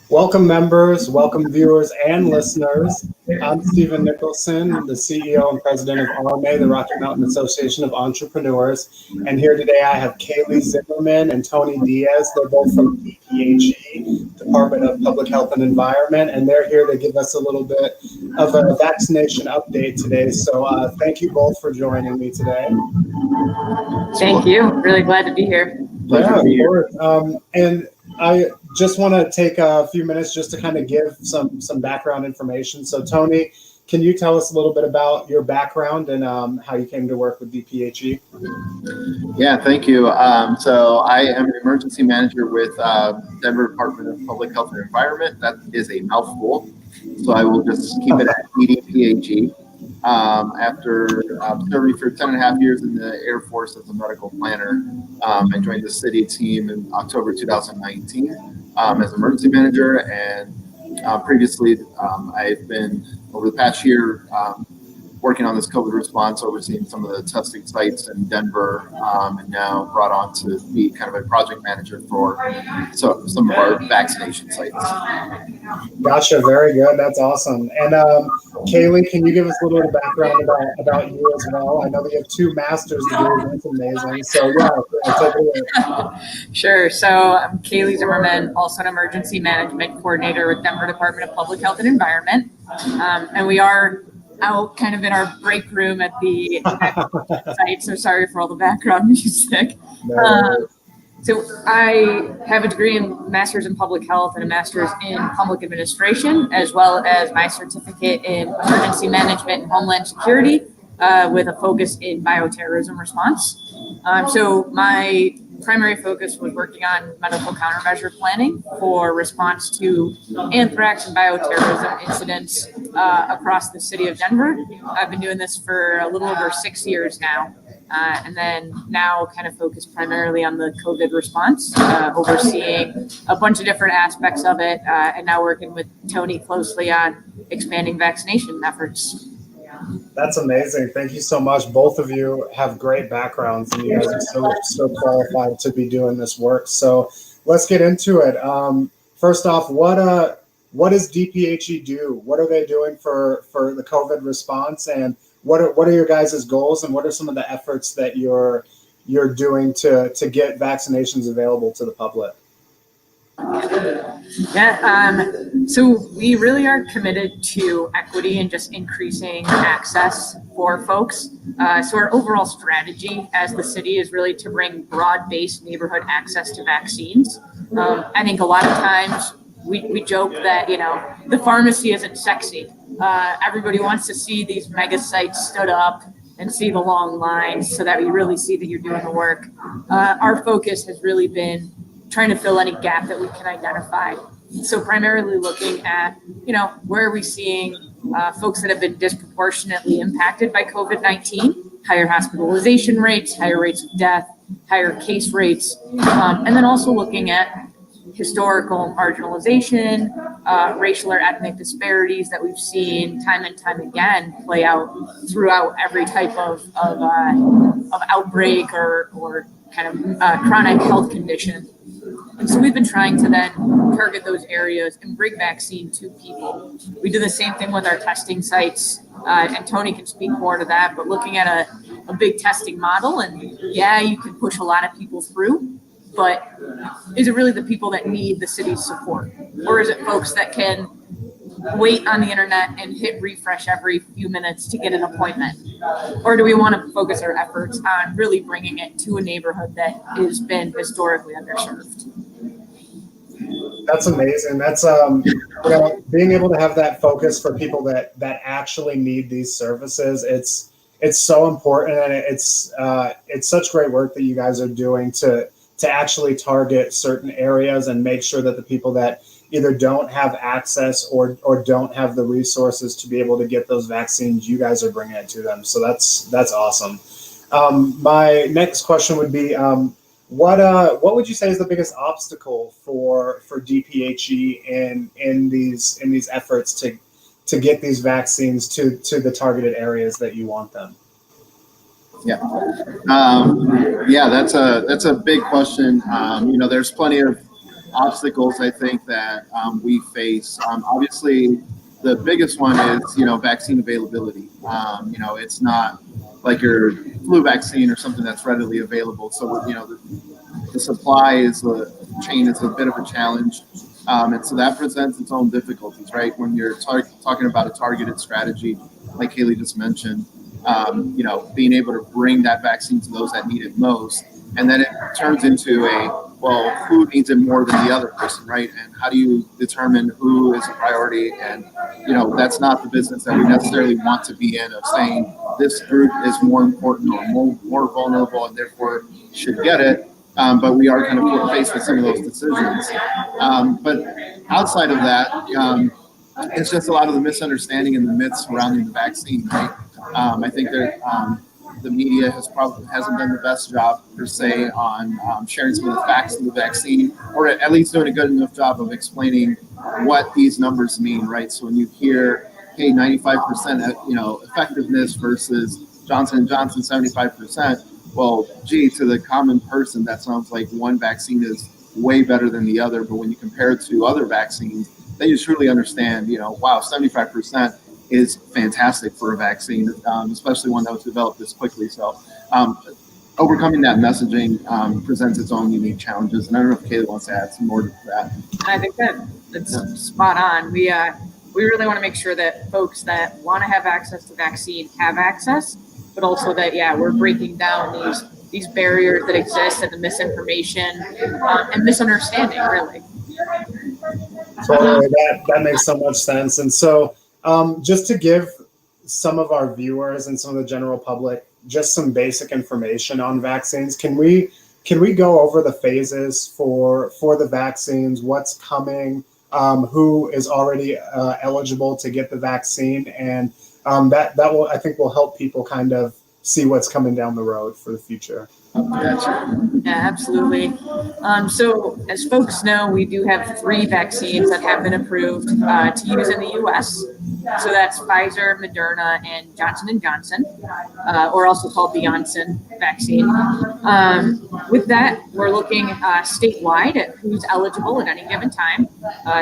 Welcome members, welcome viewers and listeners. I'm Stephen Nicholson, the CEO and president of RMA, the Rocky Mountain Association of Entrepreneurs. And here today I have Cali Zimmerman and Tony Diaz. They're both from DPHE, Department of Public Health and Environment, and they're here to give us a little bit of a vaccination update today. So thank you both for joining me today. Thank you. Really glad to be here. Yeah, of course. And I just want to take a few minutes just to kind of give some background information. So Tony, can you tell us a little bit about your background and how you came to work with DPHE? Yeah, thank you. So I am an emergency manager with Denver Department of Public Health and Environment. That is a mouthful, so I will just keep it at DPHE. After serving for 10.5 years in the Air Force as a medical planner, I joined the city team in October 2019 as emergency manager, and previously I've been, over the past year, working on this COVID response, overseeing some of the testing sites in Denver, and now brought on to be kind of a project manager for some of our vaccination sites. Gotcha, very good. That's awesome. And Kaylee, can you give us a little bit of background about you as well? I know that you have 2 master's degrees. That's amazing. So yeah, take it away. Sure. So I'm Cali Zimmerman, also an emergency management coordinator with Denver Department of Public Health and Environment. And we are out kind of in our break room at the site. So sorry for all the background music. So I have a degree in master's in public health and a master's in public administration, as well as my certificate in emergency management and homeland security, with a focus in bioterrorism response. So my primary focus was working on medical countermeasure planning for response to anthrax and bioterrorism incidents across the city of Denver. I've been doing this for a little over 6 years now. And then now kind of focused primarily on the COVID response, overseeing a bunch of different aspects of it, and now working with Tony closely on expanding vaccination efforts. That's amazing. Thank you so much. Both of you have great backgrounds, and you guys are so qualified to be doing this work. So let's get into it. First off, what does DPHE do? What are they doing for the COVID response, and what are your guys' goals, and what are some of the efforts that you're doing to get vaccinations available to the public? Yeah, so we really are committed to equity and just increasing access for folks. So our overall strategy as the city is really to bring broad-based neighborhood access to vaccines. I think a lot of times we joke that, the pharmacy isn't sexy. Everybody wants to see these mega sites stood up and see the long lines so that we really see that you're doing the work. Our focus has really been trying to fill any gap that we can identify. So primarily looking at, where are we seeing folks that have been disproportionately impacted by COVID-19, higher hospitalization rates, higher rates of death, higher case rates, and then also looking at historical marginalization, racial or ethnic disparities that we've seen time and time again play out throughout every type of outbreak or kind of chronic health condition. And so we've been trying to then target those areas and bring vaccine to people. We do the same thing with our testing sites, and Tony can speak more to that, but looking at a big testing model, and yeah, you can push a lot of people through, but is it really the people that need the city's support? Or is it folks that can wait on the internet and hit refresh every few minutes to get an appointment? Or do we want to focus our efforts on really bringing it to a neighborhood that has been historically underserved? That's amazing. That's being able to have that focus for people that actually need these services. It's so important, and it's such great work that you guys are doing to actually target certain areas and make sure that the people that either don't have access or don't have the resources to be able to get those vaccines, you guys are bringing it to them. So that's awesome. My next question would be, what would you say is the biggest obstacle for DPHE in these efforts to get these vaccines to the targeted areas that you want them? Yeah, that's a big question. There's plenty of obstacles I think that we face. Obviously, the biggest one is, vaccine availability. It's not like your flu vaccine or something that's readily available. So, the supply chain is a bit of a challenge. And so that presents its own difficulties, right? When you're talking about a targeted strategy, like Haley just mentioned, being able to bring that vaccine to those that need it most. And then it turns into who needs it more than the other person, right? And how do you determine who is a priority? And, that's not the business that we necessarily want to be in, of saying this group is more important or more vulnerable and therefore should get it. But we are kind of faced with some of those decisions. But outside of that, it's just a lot of the misunderstanding and the myths surrounding the vaccine, right? I think that the media hasn't done the best job per se on sharing some of the facts of the vaccine, or at least doing a good enough job of explaining what these numbers mean, right? So when you hear, hey, 95% effectiveness versus Johnson & Johnson 75%, well, gee, to the common person, that sounds like one vaccine is way better than the other. But when you compare it to other vaccines, then you truly understand, wow, 75% is fantastic for a vaccine, especially one that was developed this quickly. So overcoming that messaging presents its own unique challenges. And I don't know if Kayla wants to add some more to that. I think that's spot on. We really want to make sure that folks that want to have access to vaccine have access, but also that, we're breaking down these barriers that exist and the misinformation and misunderstanding, really. Totally, that makes so much sense. And so just to give some of our viewers and some of the general public just some basic information on vaccines, can we go over the phases for the vaccines, what's coming, who is already eligible to get the vaccine, and that I think will help people kind of see what's coming down the road for the future. Yeah, absolutely. So as folks know, we do have 3 vaccines that have been approved to use in the U.S. So that's Pfizer, Moderna, and Johnson & Johnson, or also called the Janssen vaccine. With that, we're looking statewide at who's eligible at any given time.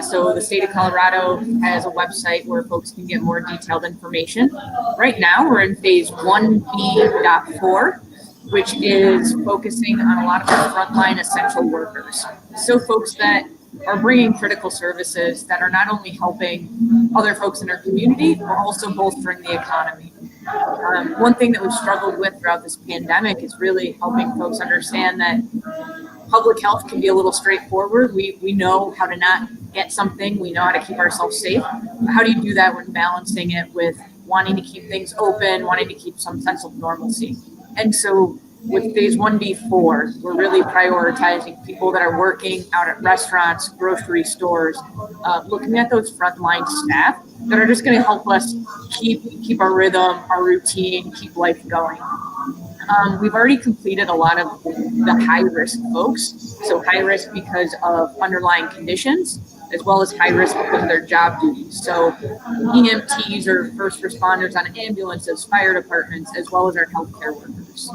So the state of Colorado has a website where folks can get more detailed information. Right now, we're in phase 1B.4, which is focusing on a lot of our frontline essential workers. So folks that are bringing critical services that are not only helping other folks in our community, but also bolstering the economy. One thing that we've struggled with throughout this pandemic is really helping folks understand that public health can be a little straightforward. We know how to not get something. We know how to keep ourselves safe. But how do you do that when balancing it with wanting to keep things open, wanting to keep some sense of normalcy? And so with phase 1B4, we're really prioritizing people that are working out at restaurants, grocery stores, looking at those frontline staff that are just going to help us keep our rhythm, our routine, keep life going. We've already completed a lot of the high-risk folks. So high risk because of underlying conditions, as well as high risk because of their job duties. So EMTs or first responders on ambulances, fire departments, as well as our healthcare workers.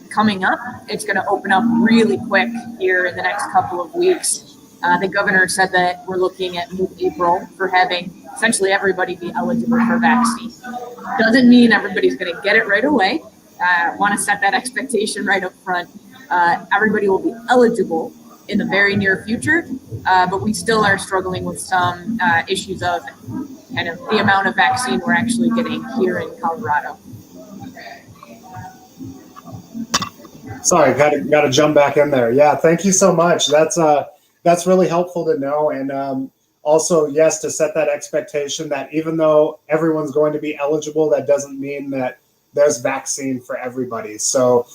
Coming up, it's going to open up really quick here in the next couple of weeks. The governor said that we're looking at mid-April for having essentially everybody be eligible for vaccine. Doesn't mean everybody's going to get it right away. I want to set that expectation right up front. Everybody will be eligible in the very near future, but we still are struggling with some issues of kind of the amount of vaccine we're actually getting here in Colorado. Sorry, got to jump back in there. Yeah, thank you so much. That's really helpful to know, and also, yes, to set that expectation that even though everyone's going to be eligible, that doesn't mean that there's vaccine for everybody. So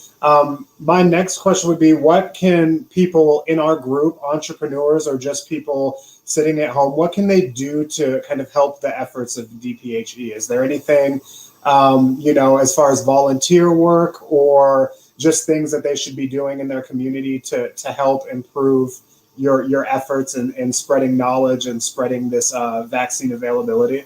my next question would be, what can people in our group, entrepreneurs or just people sitting at home, what can they do to kind of help the efforts of DPHE? Is there anything, as far as volunteer work or just things that they should be doing in their community to help improve your efforts in spreading knowledge and spreading this vaccine availability?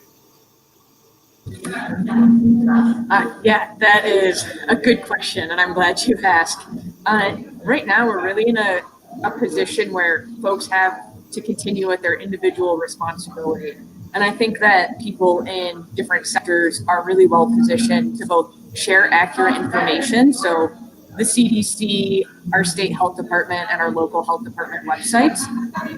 Yeah, that is a good question, and I'm glad you asked. Right now, we're really in a a position where folks have to continue with their individual responsibility. And I think that people in different sectors are really well positioned to both share accurate information. So the CDC, our state health department, and our local health department websites,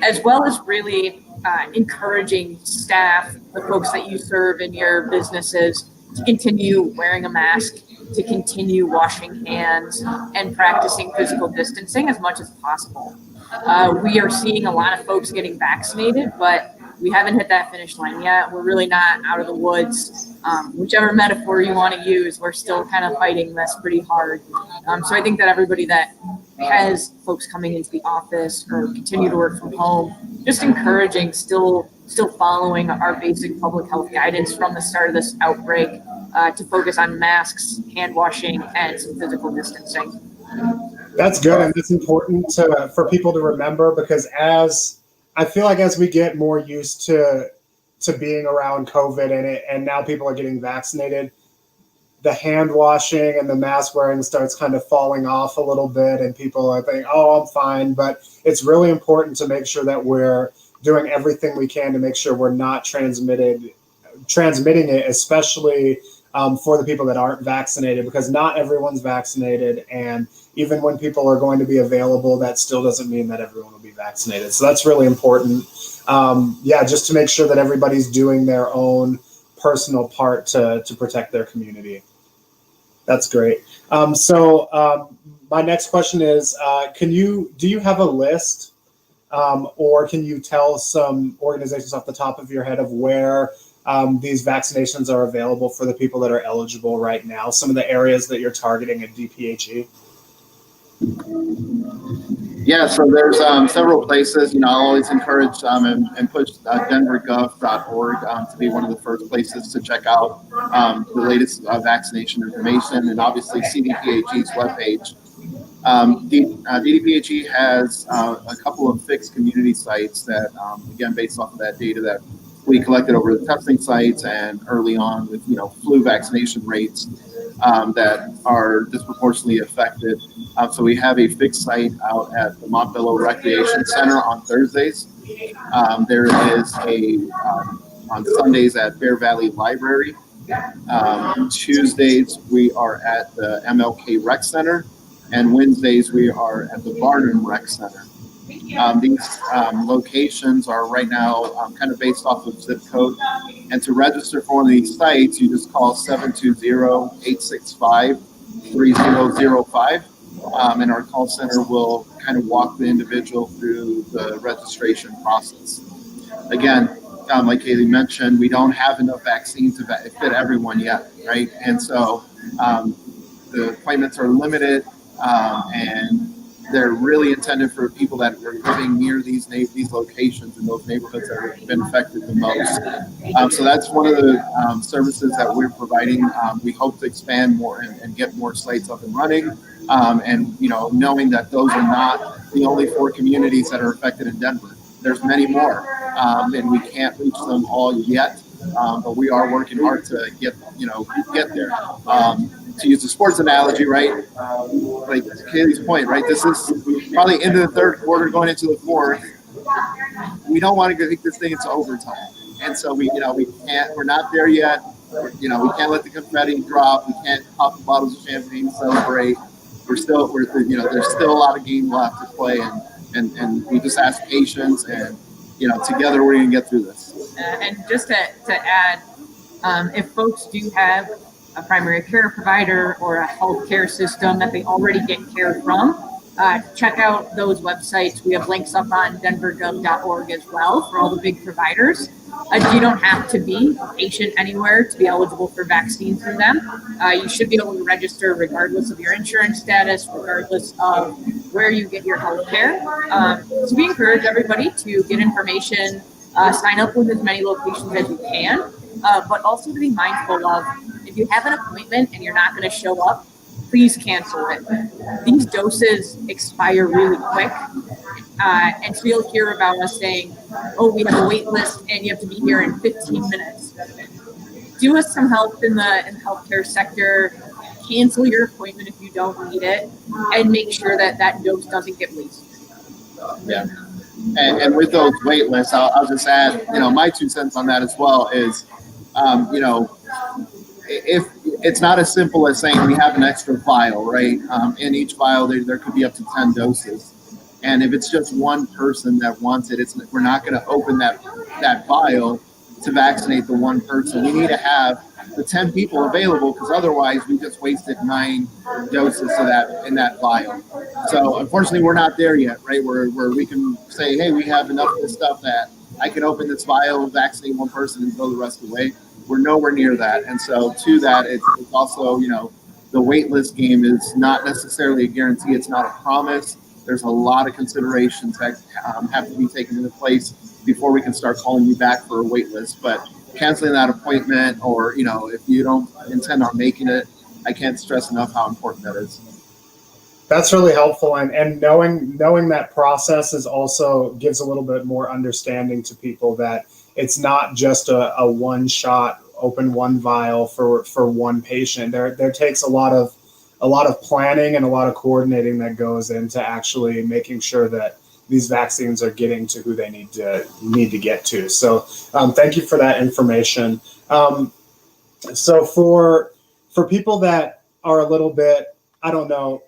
as well as really encouraging staff, the folks that you serve in your businesses, to continue wearing a mask, to continue washing hands, and practicing physical distancing as much as possible. We are seeing a lot of folks getting vaccinated, but we haven't hit that finish line yet. We're really not out of the woods. Whichever metaphor you want to use, we're still kind of fighting this pretty hard. So I think that everybody that has folks coming into the office or continue to work from home, just encouraging still following our basic public health guidance from the start of this outbreak to focus on masks, hand washing, and some physical distancing. That's good, and it's important for people to remember, because I feel like as we get more used to being around COVID and now people are getting vaccinated, the hand washing and the mask wearing starts kind of falling off a little bit, and people are thinking, oh, I'm fine. But it's really important to make sure that we're doing everything we can to make sure we're not transmitting it, especially for the people that aren't vaccinated, because not everyone's vaccinated. And even when people are going to be available, that still doesn't mean that everyone will be vaccinated. So that's really important. Just to make sure that everybody's doing their own personal part to protect their community. That's great. My next question is, do you have a list or can you tell some organizations off the top of your head of where these vaccinations are available for the people that are eligible right now, some of the areas that you're targeting at DPHE? Yeah, so there's several places. I'll always encourage and push denvergov.org to be one of the first places to check out the latest vaccination information, and obviously CDPHE's webpage. DPHE has a couple of fixed community sites that, again, based off of that data that we collected over the testing sites and early on with flu vaccination rates that are disproportionately affected. So we have a fixed site out at the Montbello Recreation Center on Thursdays. There is on Sundays at Bear Valley Library. Tuesdays we are at the MLK Rec Center, and Wednesdays we are at the Barnum Rec Center. These locations are right now kind of based off of zip code. And to register for one of these sites, you just call 720-865-3005. And our call center will kind of walk the individual through the registration process. Again, like Kaylee mentioned, we don't have enough vaccine to fit everyone yet, right? And so the appointments are limited, and they're really intended for people that are living near these locations and those neighborhoods that have been affected the most. So that's one of the services that we're providing. We hope to expand more and get more sites up and running. And knowing that those are not the only 4 communities that are affected in Denver. There's many more, and we can't reach them all yet. But we are working hard to get there. To use the sports analogy, right? Like Kaylee's point, right? This is probably into the third quarter, going into the fourth. We don't want to take this thing into overtime, and so we can't. We're not there yet. We can't let the confetti drop. We can't pop the bottles of champagne, celebrate. There's still a lot of game left to play, and we just ask patience, and together we're gonna get through this. And just to add, if folks do have a primary care provider or a healthcare system that they already get care from, check out those websites. We have links up on denvergov.org as well for all the big providers. You don't have to be a patient anywhere to be eligible for vaccines through them. You should be able to register regardless of your insurance status, regardless of where you get your health care. So we encourage everybody to get information, sign up with as many locations as you can, but also to be mindful of, if you have an appointment and you're not going to show up, please cancel it. These doses expire really quick. And so you'll hear about us saying, oh, we have a wait list and you have to be here in 15 minutes. Do us some help in the healthcare sector. Cancel your appointment if you don't need it, and make sure that dose doesn't get wasted. Yeah. And with those wait lists, I'll just add, my 2 cents on that as well is, if it's not as simple as saying we have an extra vial, right? In each vial, there could be up to 10 doses. And if it's just one person that wants it, we're not going to open that vial to vaccinate the one person. We need to have the 10 people available, because otherwise we just wasted 9 doses in that vial. So unfortunately, we're not there yet, right? Where we can say, hey, we have enough of this stuff that I can open this vial, vaccinate one person, and throw the rest away. We're nowhere near that. And so to that, it's also, the wait list game is not necessarily a guarantee. It's not a promise. There's a lot of considerations that have to be taken into place before we can start calling you back for a wait list. But canceling that appointment, or, if you don't intend on making it, I can't stress enough how important that is. That's really helpful, and knowing that process is also gives a little bit more understanding to people that it's not just a one shot, open one vial for one patient. There takes a lot of planning and a lot of coordinating that goes into actually making sure that these vaccines are getting to who they need to get to. So thank you for that information. So for people that are a little bit, I don't know,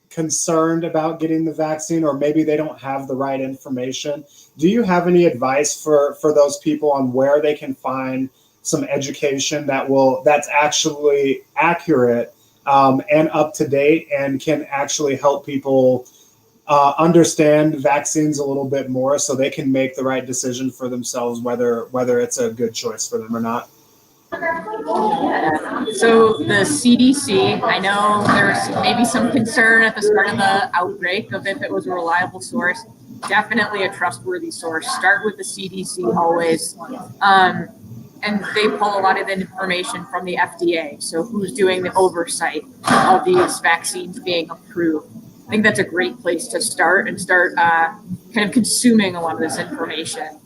concerned about getting the vaccine, or maybe they don't have the right information, do you have any advice for those people on where they can find some education that's actually accurate and up to date, and can actually help people understand vaccines a little bit more, so they can make the right decision for themselves, whether it's a good choice for them or not? So the CDC, I know there's maybe some concern at the start of the outbreak of if it was a reliable source. Definitely a trustworthy source. Start with the CDC always. And they pull a lot of the information from the FDA. So who's doing the oversight of these vaccines being approved? I think that's a great place to start kind of consuming a lot of this information.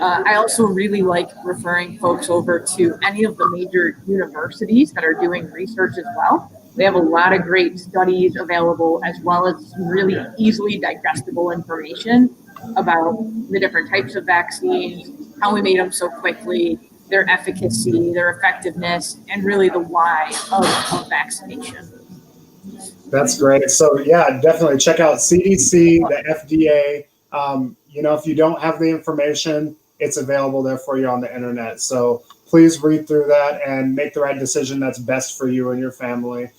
I also really like referring folks over to any of the major universities that are doing research as well. They have a lot of great studies available, as well as really easily digestible information about the different types of vaccines, how we made them so quickly, their efficacy, their effectiveness, and really the why of vaccination. That's great. So yeah, definitely check out CDC, the FDA. If you don't have the information, it's available there for you on the internet. So please read through that and make the right decision that's best for you and your family.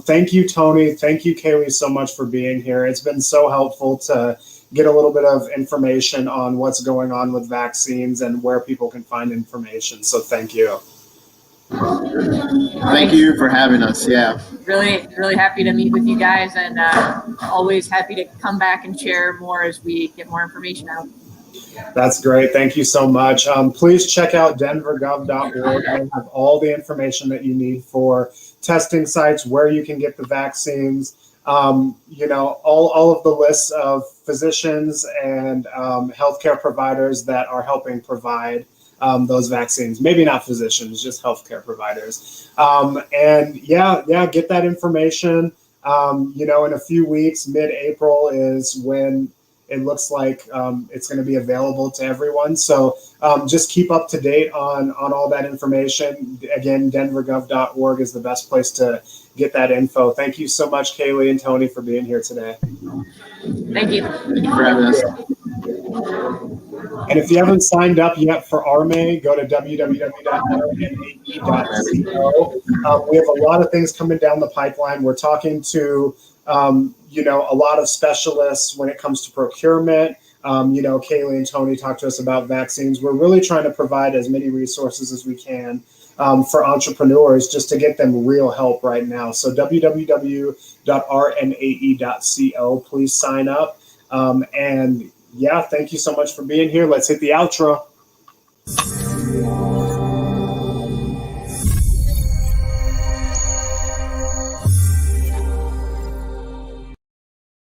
Thank you, Tony. Thank you, Kaylee, so much for being here. It's been so helpful to get a little bit of information on what's going on with vaccines and where people can find information. So thank you. Thank you for having us. Yeah. Really, really happy to meet with you guys, and always happy to come back and share more as we get more information out. That's great. Thank you so much. Please check out denvergov.org. They have all the information that you need for testing sites, where you can get the vaccines, all of the lists of physicians and healthcare providers that are helping provide those vaccines. Maybe not physicians, just healthcare providers. Get that information. In a few weeks, mid-April is when it looks like it's going to be available to everyone. So just keep up to date on all that information. Again, denvergov.org is the best place to get that info. Thank you so much, Kaylee and Tony, for being here today. Thank you. Thank you for having us. And if you haven't signed up yet for RMA, go to www.rnae.co. We have a lot of things coming down the pipeline. We're talking to a lot of specialists when it comes to procurement. Kaylee and Tony talked to us about vaccines. We're really trying to provide as many resources as we can for entrepreneurs, just to get them real help right now. So www.rnae.co, please sign up. Thank you so much for being here. Let's hit the outro.